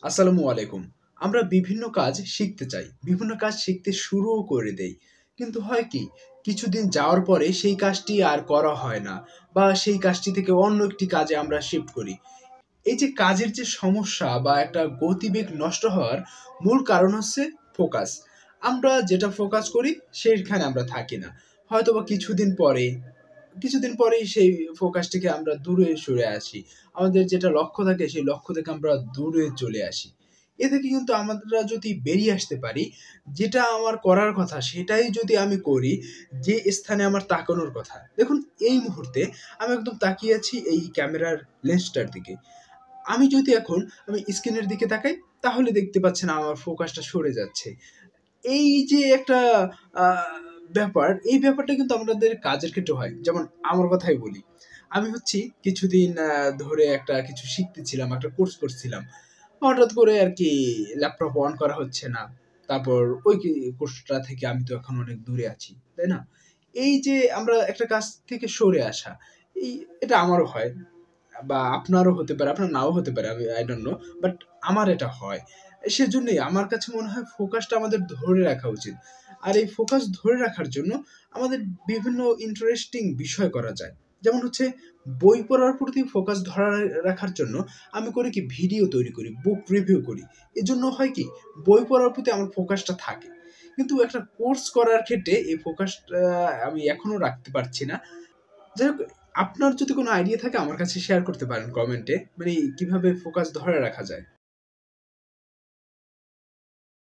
আসসালামু আলাইকুম। আমরা বিভিন্ন কাজ শিখতে চাই। বিভিন্ন কাজ শিখতে শুরুও করে দেই। কিন্তু হয় কি? কিছুদিন যাওয়ার পরে সেই কাজটি আর করা হয় না বা সেই কাজটি থেকে অন্য একটি কাজে আমরা শিফট করি। এই যে কাজের যে সমস্যা বা একটা গতিবেগ নষ্ট হওয়ার মূল কারণ হচ্ছে ফোকাস। আমরা যেটা ফোকাস করি সেইখানে আমরা থাকি না। হয়তোবা কিছুদিন পরেই সেই ফোকাস থেকে আমরা দূরে সরে আসি। আমাদের যেটা লক্ষ্য থাকে সেই লক্ষ্য থেকে আমরা দূরে চলে আসি। এ থেকে কিন্তু আমরা যদি বেরিয়ে আসতে পারি, যেটা আমার করার কথা সেটাই যদি আমি করি, যে স্থানে আমার তাকানোর কথা। দেখুন এই মুহূর্তে আমি একদম তাকিয়ে আছি এই ক্যামেরার লেন্সটার দিকে। আমি যদি এখন আমি স্ক্রিনের দিকে তাকাই, তাহলে দেখতে পাচ্ছেন আমার ফোকাসটা সরে যাচ্ছে। এই যে একটা আ ব্যাপার, এই ব্যাপারটা কিন্তু আমাদের কাজের ক্ষেত্রেও হয়। যেমন আমার কথাই বলি। আমি হচ্ছি কিছুদিন ধরে একটা কিছু শিখতেছিলাম, একটা কোর্স করছিলাম। হঠাৎ করে আরকি ল্যাপটপ অন করা হচ্ছে না। তারপর ওই কোর্সটা থেকে আমি তো এখন অনেক দূরে আছি। তাই না? এই যে আমরা একটা কাজ থেকে সরে আসা, এই এটা আমারও হয়। বা আপনারও হতে পারে, আপনার নাও হতে পারে। আমি I don't know বাট আমার এটা হয়। সেজন্যই আমার কাছে মনে হয় ফোকাসটা আমাদের ধরে রাখা উচিত। আর এই ফোকাস ধরে রাখার জন্য আমাদের বিভিন্ন ইন্টারেস্টিং বিষয় করা যায়। যেমন হচ্ছে বই পড়ার প্রতি ফোকাস ধরা রাখার জন্য আমি করি কি ভিডিও তৈরি করি, বুক রিভিউ করি। এজন্য হয় কি বই পড়ার প্রতি আমার ফোকাসটা থাকে। কিন্তু একটা কোর্স করার ক্ষেত্রে এই ফোকাসটা আমি এখনো রাখতে পারছি না। যাই হোক, আপনার যদি কোনো আইডিয়া থাকে আমার কাছে শেয়ার করতে পারেন কমেন্টে। মানে কিভাবে ফোকাস ধরে রাখা যায়?